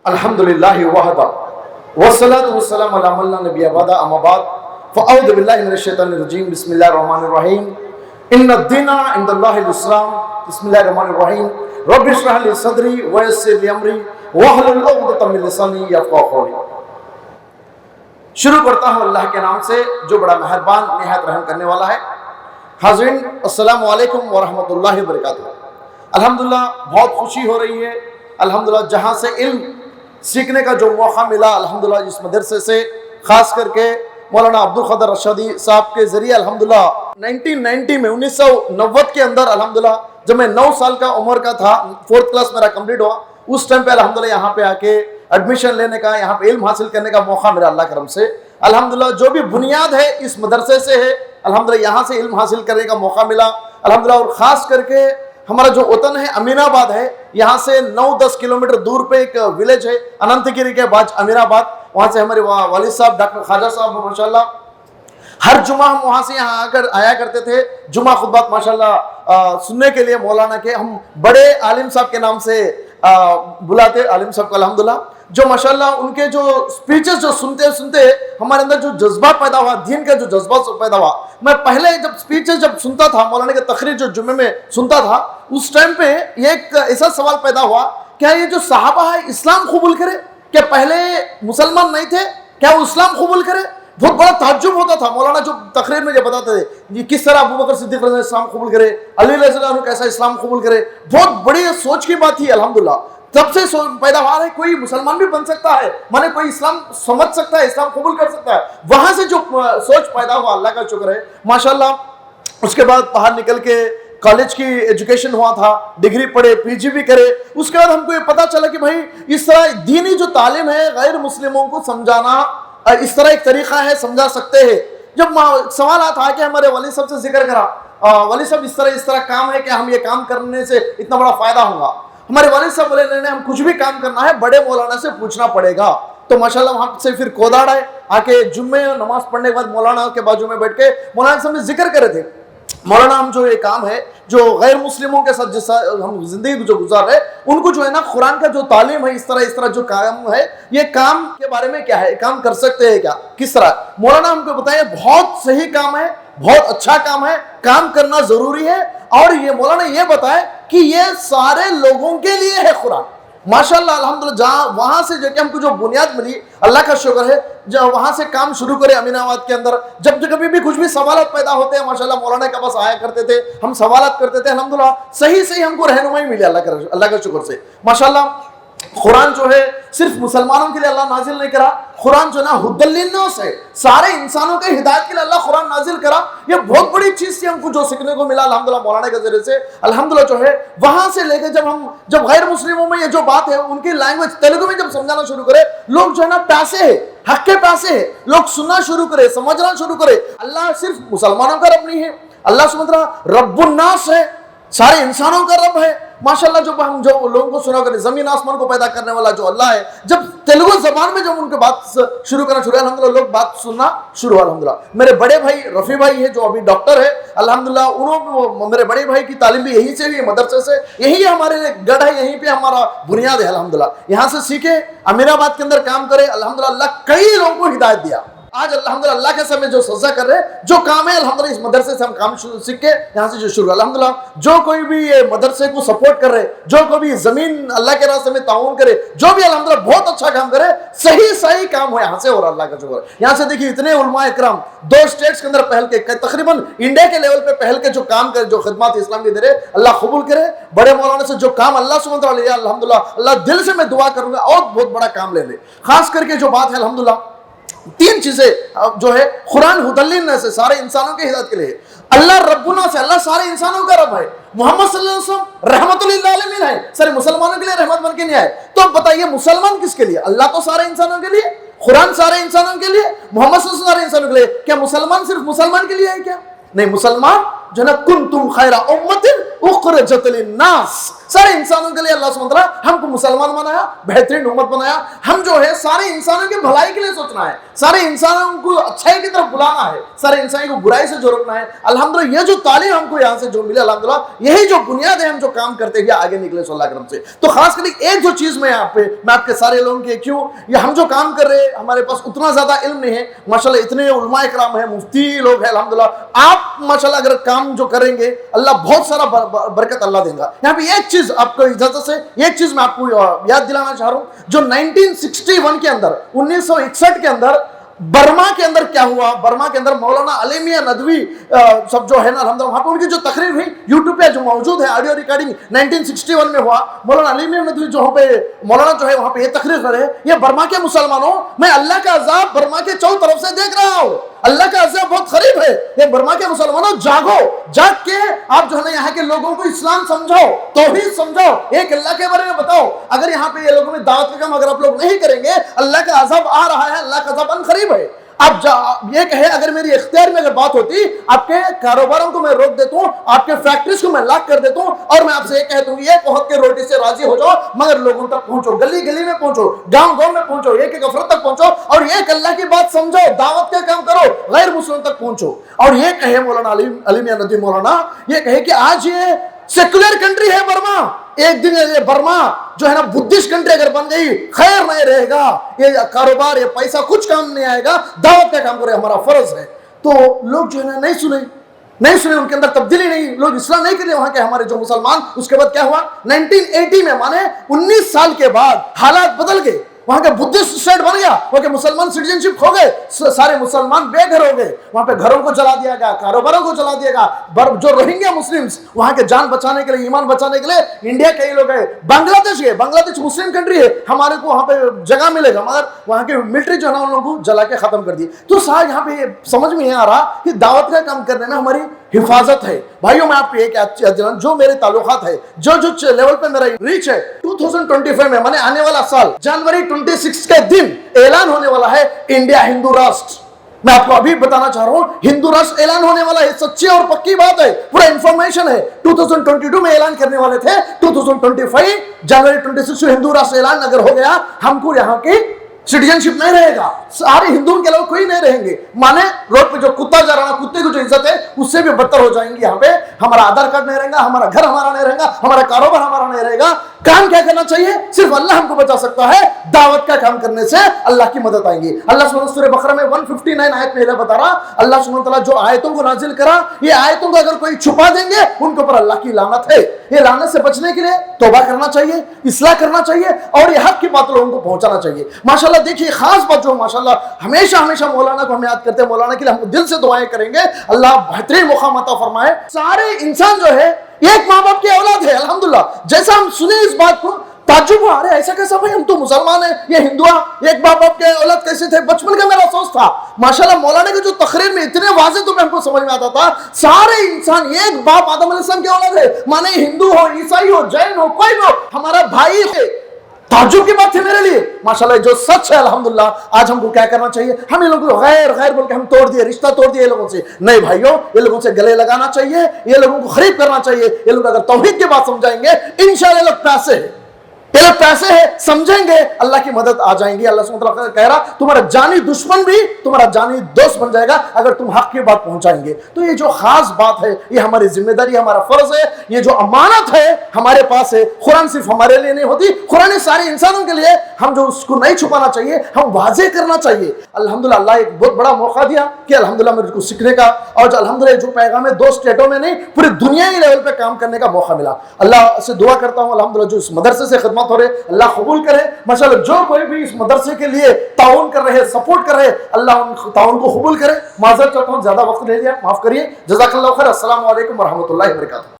अल्हम्दुलिल्लाहि वहदा वस्सलातु वस्सलामु अला मन ला नबिय्य बअदा अम्मा बाद फ़अऊज़ु बिल्लाहि मिनश शैतानिर रजीम बिस्मिल्लाहिर रहमानिर रहीम इन्नद दीना इंदल्लाहिल इस्लाम बिस्मिल्लाहिर रहमानिर रहीम रब्बि इश्रह ली सदरी व यस्सिर ली अमरी वहलुल उक़दतम मिन लिसानी यफ़क़हू क़ौली। शुरू करता हूँ अल्लाह के नाम से जो बड़ा मेहरबान निहायत रहम करने वाला है। हाज़रीन अस्सलामु अलैकुम व रहमतुल्लाहि व बरकातुहू। अल्हम्दुलिल्लाह बहुत खुशी हो रही है। अल्हम्दुलिल्लाह जहाँ से इल्म सीखने का जो मौका मिला अल्हम्दुलिल्लाह इस मदरसे से ख़ास करके मौलाना अब्दुल क़ादिर रशीदी साहब के ज़रिए अल्हम्दुलिल्लाह 1990 में 1990 के अंदर अल्हम्दुलिल्लाह जब मैं 9 साल का उम्र का था, 4th क्लास मेरा कंप्लीट हुआ, उस टाइम पे अल्हम्दुलिल्लाह यहाँ पे आके एडमिशन लेने का, यहाँ पे इल्म हासिल करने का मौका मेरा अल्लाह करम से अल्हम्दुलिल्लाह जो भी बुनियाद है इस मदरसे से है। अल्हम्दुलिल्लाह यहाँ से इल्म हासिल करने का मौका मिला अल्हम्दुलिल्लाह। और ख़ास करके हमारा जो वतन है अमीनाबाद है, यहाँ से 9-10 किलोमीटर दूर पे एक विलेज है अनंतगिरी के बाद अमीनाबाद, वहाँ से हमारे वालिद साहब डॉक्टर ख्वाजा साहब माशाल्लाह हर जुमा हम वहाँ से यहाँ आकर आया करते थे। जुमा खुतबात माशाल्लाह सुनने के लिए मौलाना के हम बड़े आलिम साहब के नाम से बुलाते आलिम साहब को अल्हम्दुलिल्लाह, जो माशाल्लाह उनके जो स्पीचेस जो सुनते सुनते हमारे अंदर जो जज्बा पैदा हुआ, दीन का जो जज्बा पैदा हुआ। मैं पहले जब स्पीचेस जब सुनता था, मौलाना के तकरीर जो जुम्मे में सुनता था, उस टाइम पे एक ऐसा सवाल पैदा हुआ, क्या ये जो सहाबा है इस्लाम कबूल करे? क्या पहले मुसलमान नहीं थे, क्या वो इस्लाम कबूल करे? बहुत बड़ा ताज्जुब होता था। मौलाना जो तकरीर में जो बताते थे कि किस तरह अबू बकर सिद्दीक़ रज़ी इस्लाम कबूल करे, अली रज़ी अल्लाह अन्हु कैसा इस्लाम कबूल करे, बहुत बड़ी सोच की बात थी अल्हम्दुलिल्लाह। तब से पैदावार है, कोई मुसलमान भी बन सकता है, माने कोई इस्लाम समझ सकता है, इस्लाम कबूल कर सकता है। वहां से जो सोच पैदा हुआ अल्लाह का शुक्र है माशाल्लाह। उसके बाद बाहर निकल के कॉलेज की एजुकेशन हुआ था, डिग्री पढ़े, पीजी भी करे। उसके बाद हमको ये पता चला कि भाई इस तरह दीनी जो तालीम है गैर मुस्लिमों को समझाना इस तरह एक तरीका है, समझा सकते हैं। जब सवाल आता है कि हमारे वालिद साहब से जिक्र करा, वालिद साहब इस तरह काम है कि हम ये काम करने से इतना बड़ा फायदा होगा। हमारे वालिद साहब बोले नहीं हम कुछ भी काम करना है बड़े मौलाना से पूछना पड़ेगा। तो माशाल्लाह वहाँ से फिर कोदाड़ आए, आके जुम्मे नमाज पढ़ने के बाद मौलाना के बाजू में बैठ के मौलाना साहब ने जिक्र करे थे, मौलाना हम जो ये काम है जो गैर मुस्लिमों के साथ जिस हम जिंदगी जो गुजार रहे उनको जो है ना कुरान का जो तालीम है इस तरह जो काम है, ये काम के बारे में क्या है, काम कर सकते हैं क्या, किस तरह? मौलाना हमको बताया बहुत सही काम है, बहुत अच्छा काम है, काम करना जरूरी है। और ये मौलाना ये बताए कि ये सारे लोगों के लिए है कुरान माशाल्लाह अल्हम्दुलिल्लाह। जहाँ वहाँ से जो कि हमको जो बुनियाद मिली अल्लाह का शुक्र है, जब वहाँ से काम शुरू करे अमीनाबाद के अंदर, जब कभी भी कुछ भी सवालात पैदा होते हैं माशाल्लाह मौलाना के पास आया करते थे, हम सवालात करते थे अल्हम्दुलिल्लाह। सही हमको रहनुमाई मिली अल्लाह का शुक्र से माशाल्लाह। कुरान जो है सिर्फ मुसलमानों के लिए अल्लाह नाजिल नहीं करा, कुरान जो ना हुद्दल लिन्नास है, सारे इंसानों के हिदायत के लिए अल्लाह कुरान नाजिल करा। ये बहुत बड़ी चीज थी हमको जो सीखने को मिला अल्हम्दुलिल्लाह मौलाना के जरिए से अल्हम्दुलिल्लाह। जो है वहां से लेकर जब गैर मुस्लिमों में ये जो बात है उनकी लैंग्वेज तेलुगु में जब समझाना शुरू करे, लोग जो है ना पैसे है, हक के पैसे है, लोग सुनना शुरू करे, समझना शुरू करे। अल्लाह सिर्फ मुसलमानों का रब नहीं है, अल्लाह सुबहान रब्बुन नास है, सारे इंसानों का रब है माशाल्लाह। जो हम जो लोगों को सुना करें, जमीन आसमान को पैदा करने वाला जो अल्लाह है, जब तेलुगु जबान में जब उनके बात शुरू करना शुरू अल्हम्दुलिल्लाह लोग बात सुनना शुरू हुआ अल्हम्दुलिल्लाह। मेरे बड़े भाई रफ़ी भाई है जो अभी डॉक्टर है अल्हम्दुलिल्लाह, उन्होंने मेरे बड़े भाई की तालीम भी यहीं से हुई, मदरसे से, यही हमारे गढ़ है, यहीं पे हमारा बुनियाद है अल्हम्दुलिल्लाह। यहाँ से सीखे अमीनाबाद के अंदर काम करे अल्हम्दुलिल्लाह। अल्लाह कई लोगों को हिदायत दिया। आज अल्हम्दुलिल्लाह अल्लाह के समय जो सजा कर रहे जो काम है अल्हम्दुलिल्लाह इस मदरसे से हम काम सीख के यहाँ से जो शुरू अल्हम्दुलिल्लाह। जो कोई भी ये मदरसे को सपोर्ट कर रहे, जो कोई भी जमीन अल्लाह के रास्ते में ताउन करे, जो भी अल्हम्दुलिल्लाह बहुत अच्छा काम करे, सही काम हो यहाँ से। और अल्लाह का शुक्र यहाँ से देखिए इतने उलमा इकराम 2 स्टेट्स के अंदर पहल के तकरीबन इंडिया के लेवल पे पहल के जो काम करे, जो खिदमत इस्लाम की दे रहे, अल्लाह कबूल करे। बड़े मौलाना से जो काम अल्लाह सुबहान व तआला अल्हम्दुलिल्लाह अल्लाह दिल से मैं दुआ करूंगा और बहुत बड़ा काम ले ले। खास करके जो बात है अल्हम्दुलिल्लाह 3 चीजें जो है कुरान हुदल लिन्नास से सारे इंसानों के हिदायत के लिए, अल्लाह रब्बुना से अल्लाह सारे इंसानों का रब है, मोहम्मद सल्लल्लाहु अलैहि वसल्लम रहमतुल लिल आलमीन है, सारे मुसलमानों के लिए रहमत बन के नहीं आए। तो बताइए मुसलमान किसके लिए? अल्लाह तो सारे इंसानों के लिए, कुरान सारे इंसानों के लिए, मोहम्मद सल्लल्लाहु अलैहि वसल्लम सारे इंसानों के लिए। क्या मुसलमान सिर्फ मुसलमान के लिए है क्या? नहीं, मुसलमान जो है ना कुंतुम खैरा उम्मतिन उखरिजत लिन्नास, सारे इंसानों के लिए अल्लाह सुब्हानहू व तआला हमको मुसलमान बनाया, बेहतरीन उम्मत बनाया। हम जो है सारे इंसानों की भलाई के लिए सोचना है, सारे इंसानों को अच्छाई की तरफ बुलाना है, सारे इंसान को बुराई से जो रोकना है। अल्हम्दुलिल्लाह ये जो तालीम हमको यहाँ से जो मिले अल्हम्दुलिल्लाह यही जो बुनियाद है, हम जो काम करते हुए आगे निकले अल्लाह के करम से। तो खास करके एक जो चीज़ मैं आपके सारे लोगों के क्यों ये हम जो काम कर रहे हैं हमारे पास उतना ज़्यादा इल्म नहीं है माशाल्लाह, इतने उलमा इकराम है, मुफ्ती लोग हैं अल्हम्दुलिल्लाह। आप माशाल्लाह अगर काम जो करेंगे अल्लाह बहुत सारा बरकत अल्लाह देगा। यहाँ पे एक चीज़ आपको इजाजत से एक चीज़ मैं आपको याद दिलाना चाह रहा हूँ, जो 1961 के अंदर 1961 के अंदर बर्मा के अंदर क्या हुआ, बर्मा के अंदर मौलाना अली मियां नदवी सब जो है ना अल्हम्दुलिल्लाह वहाँ पर उनकी जो तकरीर हुई यूट्यूब पे जो मौजूद है ऑडियो रिकॉर्डिंग 1961 में हुआ। मौलाना अली मियां नदवी जो पे मौलाना जो है वहाँ पे ये तकरीर करे, ये बर्मा के मुसलमानों मैं अल्लाह का अजाब बर्मा के चौं तरफ से देख रहा हूँ, अल्लाह का अजाब बहुत करीब है। ये बर्मा के मुसलमानों जागो, जाग के आप जो है ना यहाँ के लोगों को इस्लाम समझाओ, तौहीद समझाओ, एक अल्लाह के बारे में बताओ। अगर यहाँ पे ये लोगों में दावत का काम अगर आप लोग नहीं करेंगे अल्लाह का अजाब आ रहा है, अल्लाह का अजाब करीब है। अब ये कहे अगर मेरी इख्तियार में अगर बात होती आपके कारोबारों को मैं रोक देता हूँ, आपके फैक्ट्रीज को मैं लॉक कर देता हूँ और मैं आपसे ये कहता हूँ एक वक्त के रोटी से राजी हो जाओ, मगर लोगों तक पहुंचो, गली गली में पहुंचो, गांव गांव में पहुंचो, एक एक अफरद तक पहुंचो और एक अल्लाह की बात समझो, दावत का काम करो, गैर मुस्लिम तक पहुंचो। और ये कहे मौलाना अली मियां नदवी मौलाना ये कहे कि आज ये सेक्युलर कंट्री है बर्मा, एक दिन ये बर्मा जो है ना बुद्धिस्ट कंट्री अगर बन गई खैर नहीं रहेगा, ये कारोबार ये पैसा कुछ काम नहीं आएगा, दावत का काम करे हमारा फर्ज है। तो लोग जो है ना नहीं सुने, उनके अंदर तब्दीली नहीं, लोग इस्लाम नहीं करे वहां के हमारे जो मुसलमान। उसके बाद क्या हुआ 1980 में माने 19 साल के बाद हालात बदल गए, वहां का बुद्धिस्ट स्टेट बन गया, वहां के मुसलमान सिटीजनशिप खो गए, सारे मुसलमान बेघर हो गए, वहां पे घरों को जला दिया गया, कारोबारों को जला दिया गया। जो रोहिंग्या मुस्लिम्स वहां के जान बचाने के लिए, ईमान बचाने के लिए इंडिया कई लोग गए, बांग्लादेश गए, बांग्लादेश मुस्लिम कंट्री है, हमारे को वहां पे जगह मिलेगा, मगर वहां के मिलिट्री जो है ना उन लोगों को जला के खत्म कर दी। तो साहब यहाँ पे समझ में नहीं आ रहा कि दावत का काम करने में हमारी हिफाजत है। भाइयों मैं आपको एक जो मेरे ताल्लुकात है, जो लेवल पे मेरा रीच है 2025 में माने आने वाला साल जनवरी 26 के दिन ऐलान होने वाला है इंडिया हिंदू राष्ट्र। मैं आपको अभी बताना चाह रहा हूं हिंदू राष्ट्र ऐलान होने वाला है, सच्ची और पक्की बात है, पूरा इंफॉर्मेशन है। 2022 में ऐलान करने वाले थे, 2025 जनवरी 26 को हिंदू राष्ट्र ऐलान अगर हो गया, हमको यहाँ की सिटीजनशिप नहीं रहेगा, सारे हिंदुओं के लोग कोई नहीं रहेंगे। माने रोड पे जो कुत्ता जा रहा, कुत्ते की जो इज्जत है उससे भी बदतर हो जाएंगे। यहाँ पे हमारा आधार कार्ड नहीं रहेगा, हमारा घर हमारा नहीं रहेगा, हमारा कारोबार हमारा नहीं रहेगा। काम क्या करना चाहिए? सिर्फ अल्लाह हमको बचा सकता है, दावत का काम करने से अल्लाह की मदद आएंगी। अल्लाह सुब्हानहू सूरह बकरा में 159 आयत में बता रहा, अल्लाह सुब्हानहू तआला जो आयतों को नाजिल करा, ये आयतों को अगर कोई छुपा देंगे उनके ऊपर अल्लाह की लानत है। ये लानत से बचने के लिए तौबा करना चाहिए, इस्लाह करना चाहिए और ये हक की बात लोगों को पहुंचाना चाहिए। माशाल्लाह देखिए खास बात जो माशाल्लाह हमेशा मौलाना को हम याद करते हैं, मौलाना के लिए हम दिल से दुआएं करेंगे, अल्लाह बेहतरीन मुकाम अता फरमाए। सारे इंसान जो है एक माँ बाप की औलाद है अल्हम्दुलिल्लाह। जैसा हम सुने इस बात को ताज्जुब हुआ, अरे ऐसा कैसा भाई, हम तो मुसलमान हैं, ये हिंदुआ एक बाप बाप के औलाद कैसे थे? बचपन का मेरा सोच था। माशाल्लाह मौलाना की जो तकरीर में इतने वाज़े तो हमको समझ में आता था, सारे इंसान एक बाप आदम अलैहिस्सलाम के औलाद है, माने हिंदू हो, ईसाई हो, जैन हो, कोई हो, हमारा भाई है। ताज्जुब की बात है मेरे लिए माशाल्लाह, जो सच है अल्हम्दुलिल्लाह। आज हमको क्या करना चाहिए? हम ये लोगों को गैर बोल के हम तोड़ दिए, रिश्ता तोड़ दिए लोगों से। नहीं भाइयों, ये लोगों से गले लगाना चाहिए, ये लोगों को खरीद करना चाहिए। ये लोग अगर तौहीद की बात समझाएंगे इंशाअल्लाह ये लोग पैसे है, ये लोग पैसे है समझेंगे, अल्लाह की मदद आ जाएंगी। अल्लाह सुब्हानहू तआला कह रहा तुम्हारा जानी दुश्मन भी तुम्हारा जानी दोस्त बन जाएगा अगर तुम हक की बात पहुंचाएंगे। तो ये जो खास बात है, ये हमारी जिम्मेदारी, हमारा फर्ज है, ये जो अमानत है हमारे पास है। कुरान सिर्फ हमारे लिए नहीं होती, कुरान सारे इंसानों के लिए, हम जो उसको नहीं छुपाना चाहिए, हम वाज़ेह करना चाहिए। अल्हम्दुलिल्लाह अल्लाह एक बहुत बड़ा मौका दिया कि अल्हम्दुलिल्लाह मेरे को सीखने का, और अल्हम्दुलिल्लाह जो पैगाम है 2 स्टेटों में नहीं पूरी दुनिया के लेवल पे काम करने का मौका मिला। अल्लाह से दुआ करता हूँ अल्हम्दुलिल्लाह जो इस मदरसे से खिदमत हो रहे अल्लाह कबूल करे। माशाल्लाह जो कोई भी इस मदरसे के लिए ताउन कर रहे, सपोर्ट कर रहे, अल्लाह उन ताउन को कबूल करे। माजरत चाहता हूँ ज्यादा वक्त ले लिया, माफ करिए। जज़ाकल्लाहु खैर। अस्सलामु अलैकुम व रहमतुल्लाहि व बरकातुहू।